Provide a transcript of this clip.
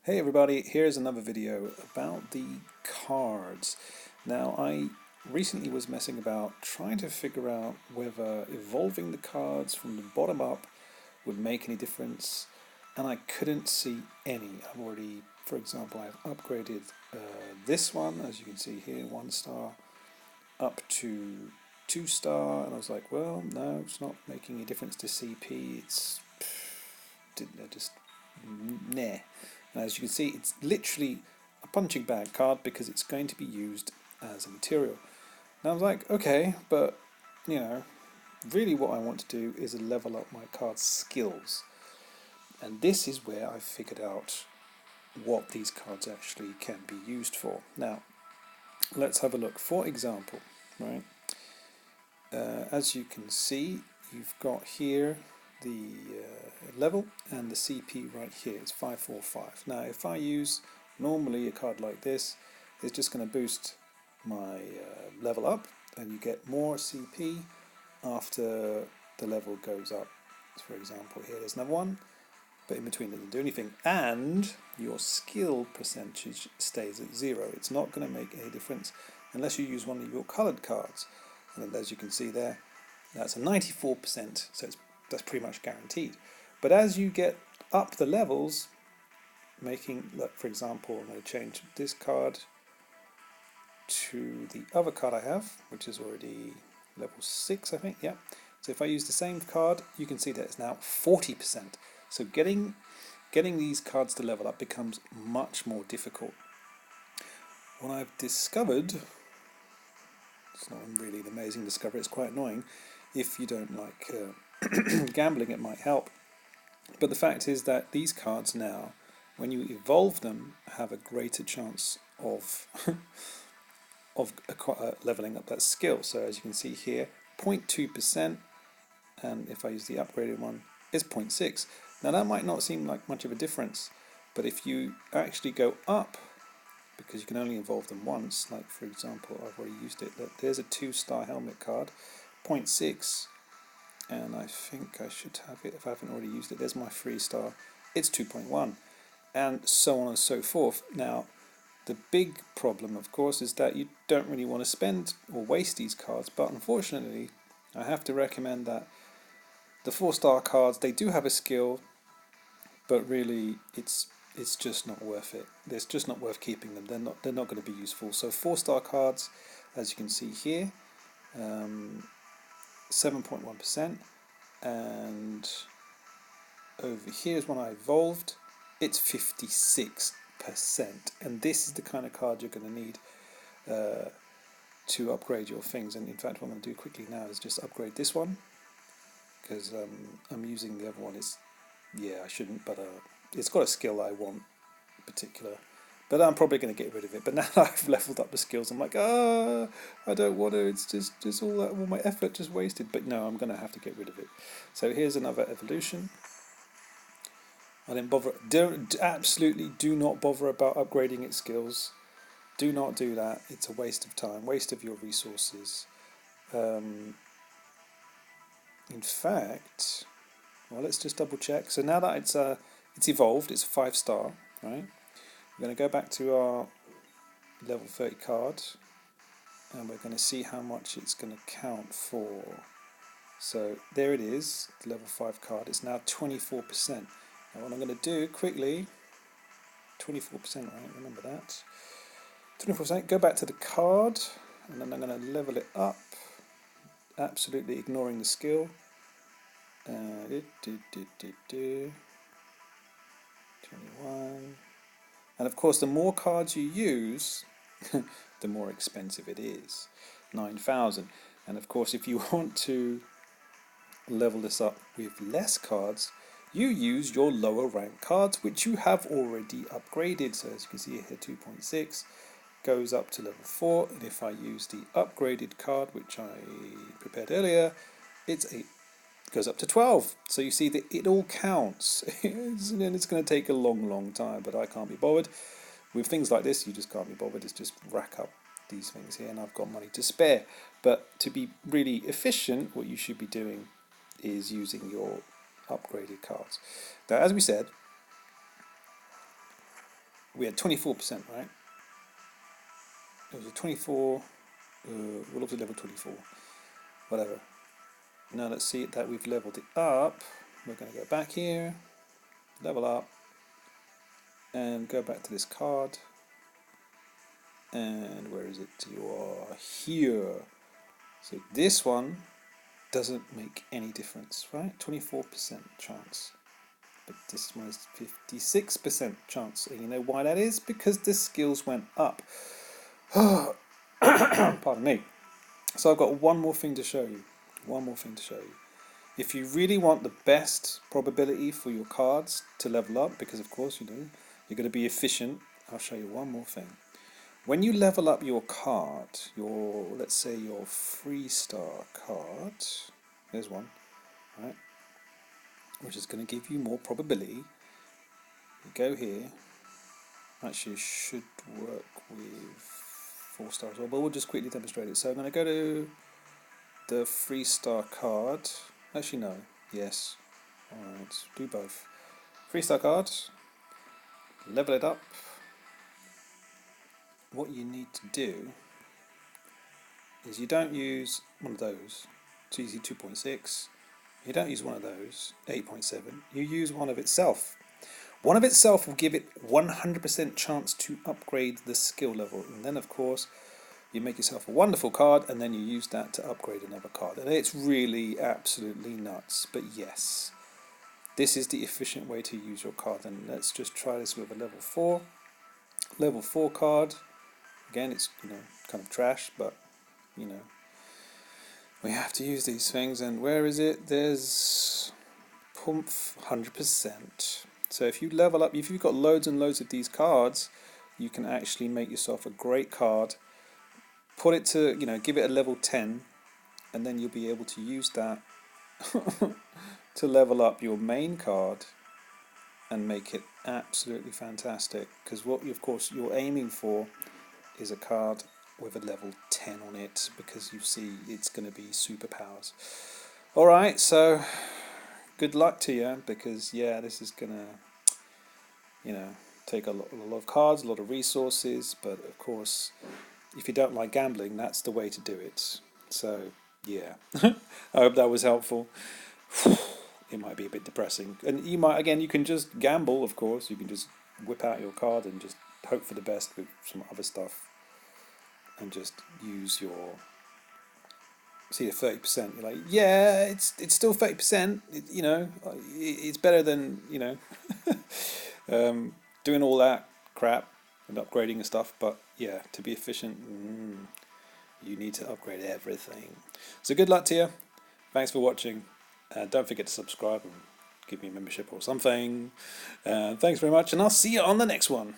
Hey everybody, here's another video about the cards. Now I recently was messing about trying to figure out whether evolving the cards from the bottom up would make any difference, and I couldn't see any. I've already, for example, I've upgraded this one, as you can see here, 1 star, up to 2 star, and I was like, well, no, it's not making any difference to CP, it's just nah. And as you can see, it's literally a punching bag card because it's going to be used as a material. Now I was like, okay, but you know, really what I want to do is level up my card skills. And this is where I figured out what these cards actually can be used for. Now, let's have a look. For example, right, as you can see, you've got here the level and the CP right here. It's 545. Now if I use normally a card like this, it's just going to boost my level up, and you get more CP after the level goes up. For example, here there's another one, but in between it doesn't do anything, and your skill percentage stays at 0. It's not going to make any difference unless you use one of your coloured cards, and as you can see there, that's a 94%, so that's pretty much guaranteed. But as you get up the levels, look, for example, I'm going to change this card to the other card I have, which is already level 6, I think, yeah. So if I use the same card, you can see that it's now 40%. So getting these cards to level up becomes much more difficult. What I've discovered, it's not really an amazing discovery, it's quite annoying. If you don't like gambling, it might help. But the fact is that these cards now, when you evolve them, have a greater chance of leveling up that skill. So as you can see here, 0.2%, and if I use the upgraded one, it's 0.6. Now that might not seem like much of a difference, but if you actually go up, because you can only evolve them once, like for example, I've already used it, there's a 2-star helmet card, 0.6, and I think I should have it if I haven't already used it. There's my 3-star, it's 2.1, and so on and so forth. Now, the big problem, of course, is that you don't really want to spend or waste these cards, but unfortunately, I have to recommend that the 4-star cards, they do have a skill, but really, it's just not worth it. It's just not worth keeping them. They're not going to be useful. So 4-star cards, as you can see here, 7.1%, and over here is one I evolved. It's 56%, and this is the kind of card you're going to need to upgrade your things. And in fact, what I'm going to do quickly now is just upgrade this one, because I'm using the other one. I shouldn't, but it's got a skill I want in particular, but I'm probably going to get rid of it. But now I've leveled up the skills, I'm like, I don't want to, it's just all my effort just wasted. But no, I'm going to have to get rid of it. So here's another evolution. I didn't bother. Absolutely do not bother about upgrading its skills. Do not do that. It's a waste of time, waste of your resources. In fact, well, let's just double check. So now that it's evolved, it's a 5-star, right? We're going to go back to our level 30 card, and we're going to see how much it's going to count for. So there it is, the level 5 card. It's now 24%. Now what I'm going to do quickly, 24%, right? Remember that. 24%. Go back to the card, and then I'm going to level it up, absolutely ignoring the skill. 21. And of course, the more cards you use, the more expensive it is. 9,000. And of course, if you want to level this up with less cards, you use your lower rank cards, which you have already upgraded. So as you can see here, 2.6 goes up to level 4. And if I use the upgraded card, which I prepared earlier, it goes up to 12. So you see that it all counts. And it's going to take a long time, but I can't be bothered. With things like this, you just can't be bothered. It's just rack up these things here, and I've got money to spare. But to be really efficient, what you should be doing is using your upgraded cards. Now, as we said, we had 24%, right? It was a 24, we're up to level 24, whatever. Now let's see that we've leveled it up. We're going to go back here, level up, and go back to this card. And where is it? You are here. So this one doesn't make any difference, right? 24% chance. But this one is 56% chance. And you know why that is? Because the skills went up. Pardon me. So I've got one more thing to show you. One more thing to show you. If you really want the best probability for your cards to level up, because of course, you know, you're going to be efficient, I'll show you one more thing. When you level up your card, your, let's say your 3-star card, there's one, right, which is going to give you more probability. You go here, actually it should work with 4 stars as well, but we'll just quickly demonstrate it. So I'm going to go to the 3-star card, actually no, yes, alright, do both. 3-star card, level it up. What you need to do is you don't use one of those, it's easy 2.6, you don't use one of those, 8.7, you use one of itself. One of itself will give it 100% chance to upgrade the skill level, and then of course you make yourself a wonderful card and then you use that to upgrade another card, and it's really absolutely nuts. But yes, this is the efficient way to use your card. And let's just try this with a level 4 card. Again, it's, you know, kind of trash, but you know, we have to use these things. And where is it? There's 100%. So if you level up, if you've got loads and loads of these cards, you can actually make yourself a great card, put it to, you know, give it a level 10, and then you'll be able to use that to level up your main card and make it absolutely fantastic. Because what, of course, you're aiming for is a card with a level 10 on it, because you see it's going to be superpowers. Alright, so good luck to you, because yeah, this is going to, you know, take a lot of cards, a lot of resources, but of course, if you don't like gambling, that's the way to do it. So yeah, I hope that was helpful. It might be a bit depressing, and you might, again, you can just gamble, of course, you can just whip out your card and just hope for the best with some other stuff, and just use your, see the 30%, you're like, yeah, it's still 30%, you know, it's better than, you know, doing all that crap and upgrading and stuff. But yeah, to be efficient, you need to upgrade everything. So good luck to you, thanks for watching, don't forget to subscribe and give me a membership or something. Thanks very much, and I'll see you on the next one.